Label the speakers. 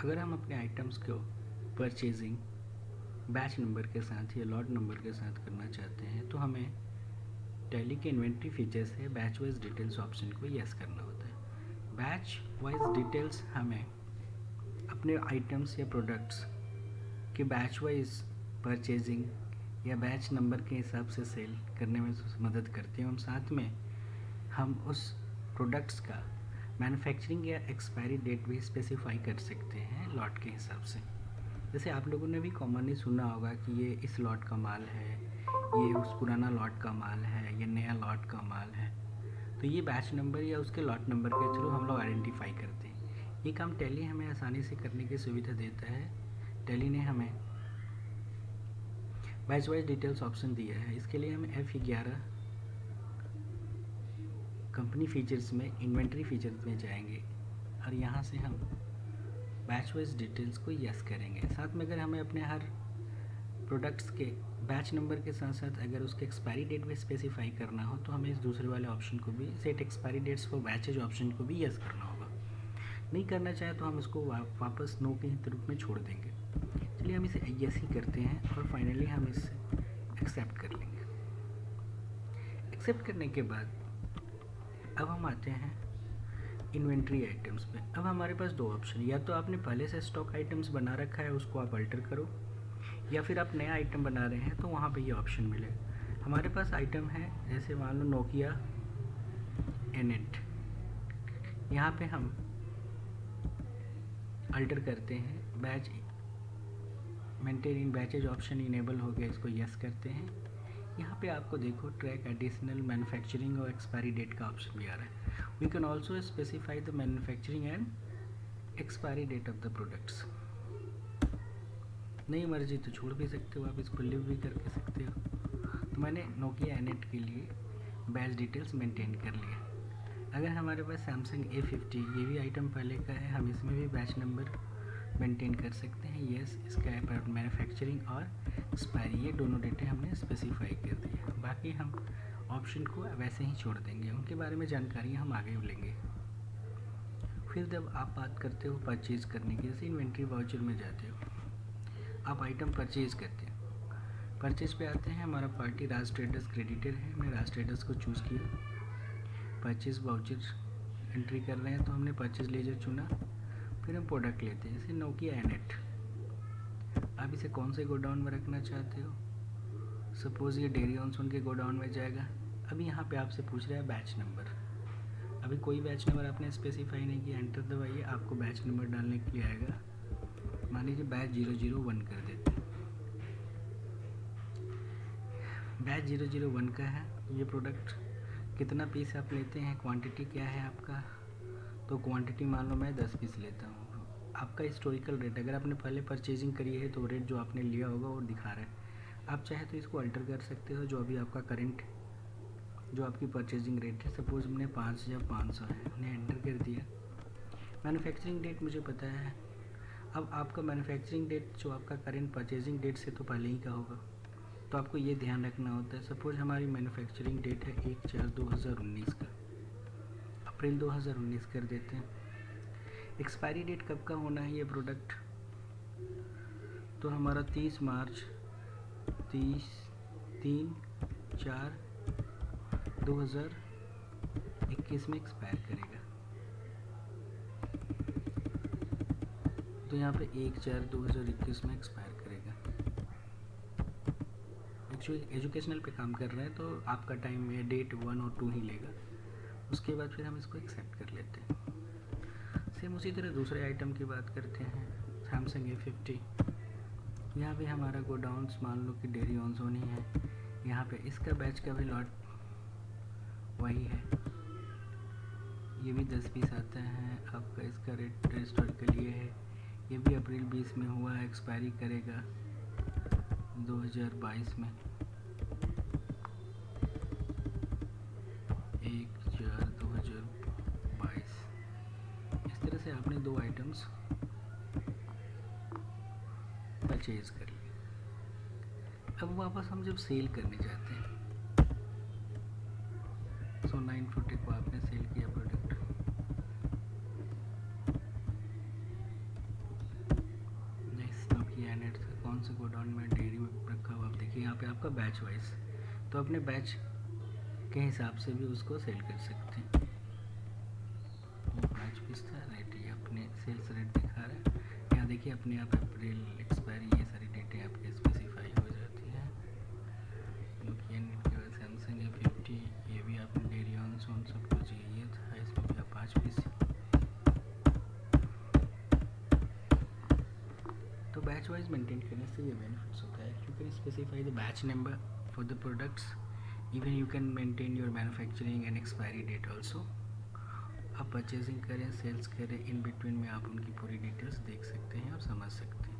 Speaker 1: अगर हम अपने आइटम्स को परचेजिंग बैच नंबर के साथ या लॉट नंबर के साथ करना चाहते हैं तो हमें टैली के इन्वेंट्री फीचर से बैच वाइज डिटेल्स ऑप्शन को यस करना होता है। बैच वाइज डिटेल्स हमें अपने आइटम्स या प्रोडक्ट्स के बैच वाइज परचेजिंग या बैच नंबर के हिसाब से सेल करने में मदद करते हैं। और साथ में हम उस प्रोडक्ट्स का मैन्युफैक्चरिंग या एक्सपायरी डेट भी स्पेसिफाई कर सकते हैं लॉट के हिसाब से। जैसे आप लोगों ने भी कॉमनली सुना होगा कि ये इस लॉट का माल है, ये उस पुराना लॉट का माल है, ये नया लॉट का माल है। तो ये बैच नंबर या उसके लॉट नंबर के थ्रू हम लोग आइडेंटिफाई करते हैं। ये काम टैली हमें आसानी से करने की सुविधा देता है। टैली ने हमें बैच वाइज डिटेल्स ऑप्शन दिया है। इसके लिए हम F11 कंपनी फीचर्स में इन्वेंट्री फीचर्स में जाएंगे और यहाँ से हम बैच वाइज डिटेल्स को यस करेंगे। साथ में अगर हमें अपने हर प्रोडक्ट्स के बैच नंबर के साथ साथ अगर उसके एक्सपायरी डेट भी स्पेसिफाई करना हो तो हमें इस दूसरे वाले ऑप्शन को भी set expiry dates for batches option को भी यस करना होगा। नहीं करना चाहे तो हम इसको वापस नो के रूप में छोड़ देंगे। चलिए हम इसे यस ही करते हैं और फाइनली हम इसे एक्सेप्ट कर लेंगे। एक्सेप्ट करने के बाद अब हम आते हैं इन्वेंट्री आइटम्स पे। अब हमारे पास दो ऑप्शन, या तो आपने पहले से स्टॉक आइटम्स बना रखा है उसको आप अल्टर करो, या फिर आप नया आइटम बना रहे हैं तो वहाँ पे ये ऑप्शन मिलेगा। हमारे पास आइटम है जैसे मान लो नोकिया एनेट, यहाँ पे हम अल्टर करते हैं बैच मेंटेन इन बैचेज ऑप्शन इनेबल हो गया, इसको यस करते हैं। यहाँ पे आपको देखो ट्रैक एडिशनल मैन्युफैक्चरिंग और एक्सपायरी डेट का ऑप्शन भी आ रहा है। We can also specify the manufacturing and expiry date of the products. नहीं मर्जी तो छोड़ भी सकते हो, आप इसको लिव भी करके सकते हो। तो मैंने नोकिया एनेट के लिए बैच डिटेल्स मेंटेन कर लिया। अगर हमारे पास सैमसंग A50 ये भी आइटम पहले का है, हम इसमें भी बैच नंबर मेंटेन कर सकते हैं। यस, इसका मैन्युफैक्चरिंग और एक्सपायरी ये दोनों डेटे हमने स्पेसिफाई कर दिए। बाकी हम ऑप्शन को वैसे ही छोड़ देंगे, उनके बारे में जानकारी हम आगे लेंगे। फिर जब आप बात करते हो परचेज करने की, जैसे इन्वेंट्री वाउचर में जाते हो, आप आइटम परचेज करते हैं। परचेज पे आते हैं, हमारा पार्टी राज ट्रेडर्स क्रेडिटर है, हमने राज ट्रेडर्स को चूज़ किया। परचेज वाउचर एंट्री कर रहे हैं तो हमने परचेज लेजर चुना। फिर हम प्रोडक्ट लेते हैं, जैसे नोकिया एनेट। आप इसे कौन से गोडाउन में रखना चाहते हो? सपोज़ ये डेरी ऑनसोन के गोडाउन में जाएगा। अभी यहाँ पे आपसे पूछ रहा है बैच नंबर। अभी कोई बैच नंबर आपने स्पेसिफाई नहीं किया, एंटर दबाइए, आपको बैच नंबर डालने के लिए आएगा। मान लीजिए बैच 001 कर देते हैं। बैच 001 का है। ये प्रोडक्ट कितना पीस आप लेते हैं, क्वांटिटी क्या है आपका? तो क्वांटिटी मान लो मैं 10 पीस लेता हूँ। आपका हिस्टोरिकल रेट, अगर आपने पहले परचेजिंग करी है तो रेट जो आपने लिया होगा वो दिखा रहा है। आप चाहे तो इसको अल्टर कर सकते हो, जो अभी आपका करंट जो आपकी परचेजिंग रेट है। सपोज हमने 5500 है, हमने एंटर कर दिया। मैन्युफैक्चरिंग डेट मुझे पता है। अब आपका मैन्युफैक्चरिंग डेट जो आपका करंट परचेजिंग डेट से तो पहले ही का होगा, तो आपको ये ध्यान रखना होता है। सपोज हमारी मैन्युफैक्चरिंग डेट है 1/4/2019 का, अप्रैल 2019 कर देते हैं। एक्सपायरी डेट कब का होना है ये प्रोडक्ट? तो हमारा 30 मार्च 3/4/2021 में एक्सपायर करेगा। तो यहाँ पे 1/4/2021 में एक्सपायर करेगा। एक्चुअली एजुकेशनल पे काम कर रहे हैं तो आपका टाइम ये डेट 1 और 2 ही लेगा। उसके बाद फिर हम इसको एक्सेप्ट कर लेते हैं। सेम उसी तरह दूसरे आइटम की बात करते हैं, सैमसंग A50। यहाँ पे हमारा गोडाउन्स मान लो कि डेरी ऑनसोन ही है। यहाँ पे इसका बैच का भी लॉट वही है, ये भी 10 पीस आता है। आपका इसका रेट हिस्टोरिकल ये है, ये भी अप्रैल 20 में हुआ है, एक्सपायरी करेगा 2022 में 1/4/2022। इस तरह से आपने दो आइटम्स परचेज कर लिए। अब वापस हम जब सेल करने जाते हैं, सो 940 को आपने सेल किया प्रोडक्ट, कौन से गोडाउन में डेयरी में रखा हुआ, आप देखिए यहाँ पे आपका बैच वाइज, तो अपने बैच के हिसाब से भी उसको सेल कर सकते हैं। ये 5 पीस था रेट, ये अपने सेल्स रेट दिखा रहा है। यहाँ देखिए अपने आप अप्रैल एक्सपायरी ये सारी डेटें आपके स्पेसिफाई हो जाती हैं। नोकिया नेट के बाद सैमसंग A50, ये भी आपने डेयरी ऑन सोन सब कुछ ये था, इसमें भी आप 5 पीस। तो बैच वाइज मेंटेन करने से ये बेनिफिट्स होता है, क्योंकि specify the batch number for the products, even you can maintain your manufacturing and expiry date also. आप परचेजिंग करें, सेल्स करें, इन बिटवीन में आप उनकी पूरी डिटेल्स देख सकते हैं और समझ सकते हैं।